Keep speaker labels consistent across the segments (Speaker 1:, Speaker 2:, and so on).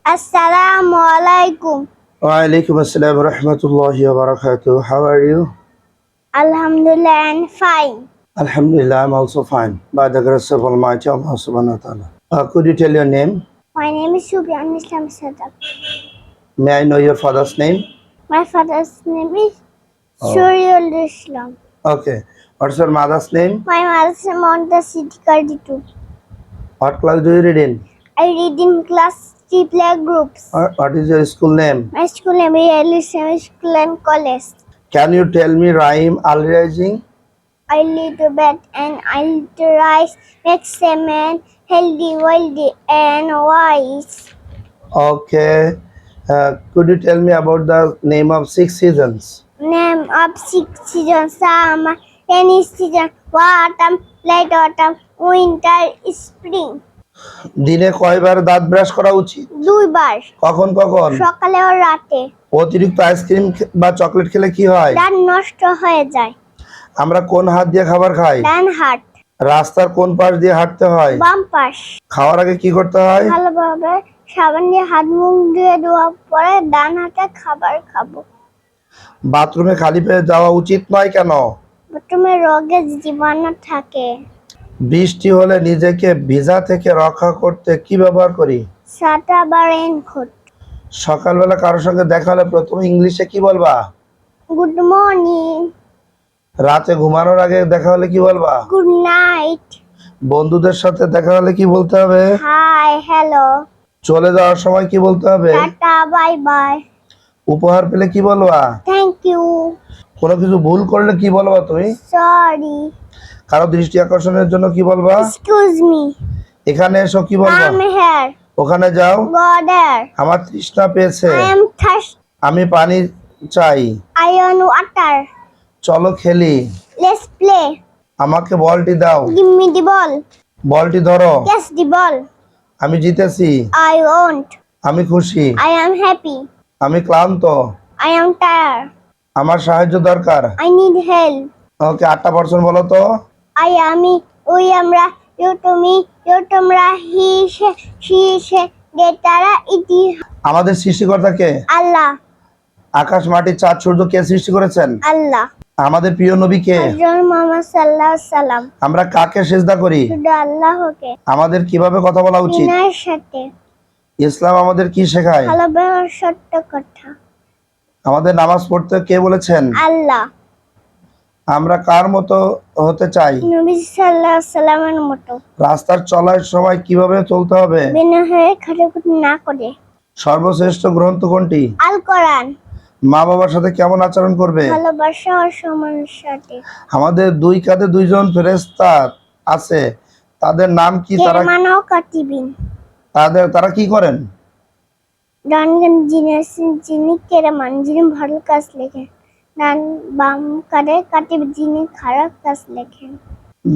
Speaker 1: Assalamu alaikum.
Speaker 2: Walaikum assalam wa rahmatullahi wa barakatuh. How are you?
Speaker 1: Alhamdulillah, I'm fine.
Speaker 2: Alhamdulillah, I'm also fine. By the grace of Almighty Allah subhanahu wa ta'ala. Could you tell your name?
Speaker 1: My name is Shubhan Islam Sadaq.
Speaker 2: May I know your father's name?
Speaker 1: My father's name is
Speaker 2: Oh.
Speaker 1: Shuriul Islam.
Speaker 2: Okay. What's your mother's name?
Speaker 1: My mother's name on the city 32.
Speaker 2: What class do you read in?
Speaker 1: I read in class 3 play groups.
Speaker 2: What is your school name?
Speaker 1: My school name is Al Islamic School and College.
Speaker 2: Can you tell me rhyme al rising?
Speaker 1: I lead to bed and I lead to rise, makes a man healthy, wealthy, and wise.
Speaker 2: Okay. Could you tell me about the name of 6 seasons?
Speaker 1: Name of 6 seasons: summer, rainy season, autumn, late autumn, winter, spring.
Speaker 2: দিনে কয়বার দাঁত brush করা উচিত?
Speaker 1: 2 বার,
Speaker 2: কখন কখন?
Speaker 1: সকালে ও রাতে।
Speaker 2: অতিরিক্ত আইসক্রিম বা চকলেট খেলে কি হয়?
Speaker 1: দাঁত নষ্ট হয়ে যায়।
Speaker 2: আমরা কোন হাত দিয়ে খাবার খাই?
Speaker 1: ডান হাত।
Speaker 2: রাস্তার কোন পাশ দিয়ে হাঁটতে হয়?
Speaker 1: বাম পাশ।
Speaker 2: খাওয়ার আগে কি করতে হয়?
Speaker 1: ভালোভাবে সাবান দিয়ে হাত মুখ ধুয়ে দেওয়ার পরে ডান হাতে খাবার খাবো।
Speaker 2: বাথরুমে খালি পেয়ে যাওয়া উচিত নয় কেন?
Speaker 1: বাথরুমে রোগের জীবাণু থাকে।
Speaker 2: বৃষ্টি হলে নিজেকে ভিজা থেকে রক্ষা করতে কি ব্যবহার করি?
Speaker 1: ছাতা বা রেইনকোট।
Speaker 2: সকালবেলা কারোর সঙ্গে দেখা হলে প্রথমে ইংলিশে কি বলবা?
Speaker 1: Good morning.
Speaker 2: রাতে ঘুমানোর আগে দেখা হলে কি বলবা?
Speaker 1: Good night.
Speaker 2: বন্ধুদের সাথে দেখা হলে কি বলতে হবে?
Speaker 1: Hi, hello.
Speaker 2: চলে যাওয়ার সময় কি বলতে হবে?
Speaker 1: Tata, bye bye.
Speaker 2: উপহার পেলে কি বলবা?
Speaker 1: Thank you.
Speaker 2: কোনো কিছু ভুল করলে কি বলবা তুমি?
Speaker 1: সরি।
Speaker 2: কারো দৃষ্টি আকর্ষণের জন্য কি বলবা?
Speaker 1: Excuse me.
Speaker 2: এখানে এসো কি বলবা?
Speaker 1: Come here.
Speaker 2: ওখানে যাও।
Speaker 1: Go there.
Speaker 2: আমার তৃষ্ণা পেয়েছে।
Speaker 1: I am thirsty.
Speaker 2: আমি পানি চাই।
Speaker 1: I want water.
Speaker 2: চলো খেলি।
Speaker 1: Let's play.
Speaker 2: আমাকে বলটি দাও।
Speaker 1: Give me the ball.
Speaker 2: বলটি ধরো।
Speaker 1: Catch the ball.
Speaker 2: আমি জিতেছি।
Speaker 1: I want.
Speaker 2: আমি খুশি।
Speaker 1: I am happy.
Speaker 2: আমি ক্লান্ত।
Speaker 1: I am tired.
Speaker 2: আমার সাহায্য দরকার।
Speaker 1: I need help.
Speaker 2: ওকে 8টা পার্সন বলো তো।
Speaker 1: আই, আমি, উই, আমরা, ইউ, তুমি, ইউ, তোমরা, হি, সে, দে, তারা, ইতি।
Speaker 2: আমাদের সৃষ্টিকর্তা কে?
Speaker 1: আল্লাহ।
Speaker 2: আকাশ মাটি চাঁদ সূর্য কে সৃষ্টি করেছেন?
Speaker 1: আল্লাহ।
Speaker 2: আমাদের প্রিয় নবী কে?
Speaker 1: হযরত মুহাম্মদ সাল্লাল্লাহু আলাইহি সাল্লাম।
Speaker 2: আমরা কাকে সিজদা করি?
Speaker 1: শুধু আল্লাহকে।
Speaker 2: আমাদের কিভাবে কথা বলা উচিত?
Speaker 1: বিনয়ের সাথে।
Speaker 2: ইসলাম আমাদের কি শেখায়?
Speaker 1: ভালোবাসার সত্য কথা।
Speaker 2: আমাদের নামাজ পড়তে কে বলেছেন?
Speaker 1: আল্লাহ।
Speaker 2: আমরা কার মতো হতে চাই?
Speaker 1: নবী সাল্লাল্লাহু আলাইহি সাল্লামের মতো।
Speaker 2: রাস্তার চলার সময় কিভাবে চলতে হবে?
Speaker 1: বিনয় হয়ে খাটাখাটি না করে।
Speaker 2: সর্বশ্রেষ্ঠ গ্রন্থ কোনটি?
Speaker 1: আল কোরআন।
Speaker 2: মা বাবার সাথে কেমন আচরণ করবে?
Speaker 1: ভালোবাসা ও সম্মানের সাথে।
Speaker 2: আমাদের 2 কাঁধে 2 জন ফেরেশতা আছে, তাদের নাম কি?
Speaker 1: কিরামান ও কাতিবিন।
Speaker 2: তারা কি করেন?
Speaker 1: ডান যিনি কিরামান, যিনি ভালো কাজ লেখেন। বাম কাঁধে কাতিব, যিনি খারাপ কাজ লেখেন।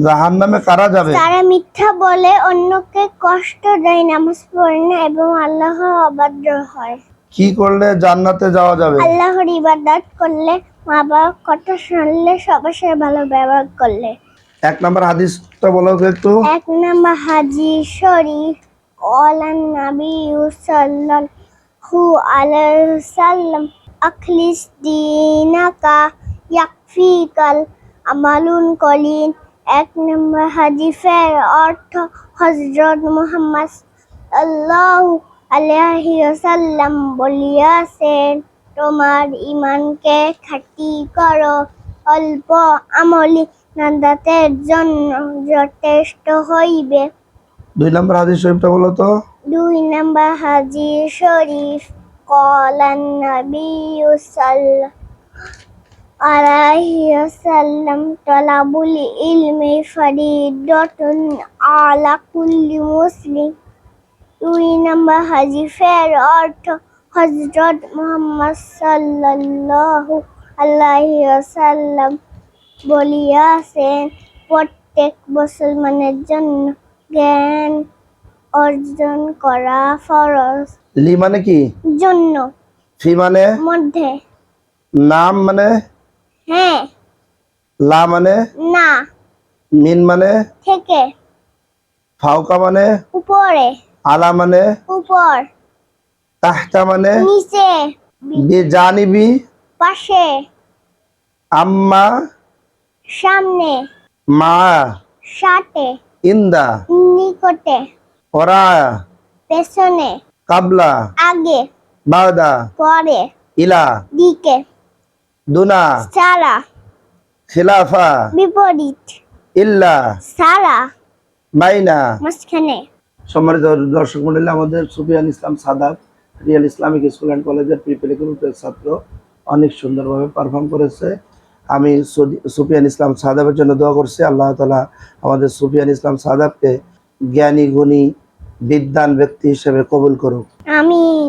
Speaker 2: জাহান্নামে কারা যাবে?
Speaker 1: তারা মিথ্যা বলে, অন্যকে কষ্ট দেয়, নামাজ পড়ে না এবং আল্লাহ অবাধ্য হয়।
Speaker 2: কি করলে জান্নাতে যাওয়া যাবে?
Speaker 1: আল্লাহর ইবাদত করলে, মা বাবার কথা শুনলে, সবার সাথে ভালো ব্যবহার করলে।
Speaker 2: 1 নম্বর হাদিসটা বলো তো একটু।
Speaker 1: 1 নম্বর হাদিস শরীফ। ক্বালান নবী সাল্লাল্লাহু আলাইহি ওয়াসাল্লাম, আখলিস দীনাকা ইয়াকফিকাল আমালুন কলিন। 1 নম্বর হাদিসের অর্থ, হযরত মুহাম্মদ সাল্লাল্লাহু আলাইহি ওয়াসাল্লাম বলিয়াছেন, তোমার ঈমানকে খাঁটি করো, অল্প আমলি নাজাতের জন্য যথেষ্ট হইবে।
Speaker 2: 2 নম্বর হাদিস শরীফটা বলো তো।
Speaker 1: 2 নম্বর হাদিস শরীফ। ক্বালান নবী সাল্লাল্লাহু আলাইহি ওয়াসাল্লাম, তালাবুল ইলমি ফরিদাতুন আলা কুল্লি মুসলিম। 2 নম্বর হাদিসের অর্থ, হযরত মুহাম্মদ সাল্লাল্লাহু আলাইহি ওয়াসাল্লাম বলিয়াছেন, প্রত্যেক মুসলমানের জন্য জ্ঞান অর্জন করা ফরজ।
Speaker 2: লি মানে কি?
Speaker 1: জন্য।
Speaker 2: ফি মানে?
Speaker 1: মধ্যে।
Speaker 2: নাম মানে?
Speaker 1: হ্যাঁ।
Speaker 2: লা মানে?
Speaker 1: না।
Speaker 2: মিন মানে?
Speaker 1: থেকে।
Speaker 2: ফাওকা মানে?
Speaker 1: উপরে।
Speaker 2: আলা মানে?
Speaker 1: উপর।
Speaker 2: তাহতা মানে
Speaker 1: নিচে,
Speaker 2: বিজানিবি,
Speaker 1: পাশে,
Speaker 2: আম্মা,
Speaker 1: সামনে,
Speaker 2: মা,
Speaker 1: সাথে,
Speaker 2: ইন্দা,
Speaker 1: নিকটে,
Speaker 2: ওরা,
Speaker 1: পেছনে,
Speaker 2: কাবলা,
Speaker 1: আগে,
Speaker 2: বাদা,
Speaker 1: পরে,
Speaker 2: ইলা,
Speaker 1: দিকে,
Speaker 2: দুনা,
Speaker 1: ছাড়া,
Speaker 2: খিলাফা,
Speaker 1: বিপরীত,
Speaker 2: ইল্লা,
Speaker 1: ছাড়া,
Speaker 2: বাইনা।
Speaker 1: মাঝখানে।
Speaker 2: সম্মানিত দর্শক মন্ডলী, আমাদের Sufiyan Islam Shadab real Islamic school and কলেজের প্রিপেয়ারি গ্রুপের ছাত্র অনেক সুন্দরভাবে পারফর্ম করেছে। আমি সুফিয়ান ইসলাম সাদাবের জন্য দোয়া করছি, আল্লাহ তাআলা আমাদের সুফিয়ান ইসলাম সাদাবকে জ্ঞানী গুণী বিদ্বান ব্যক্তি হিসেবে কবুল করুক।
Speaker 1: আমিন।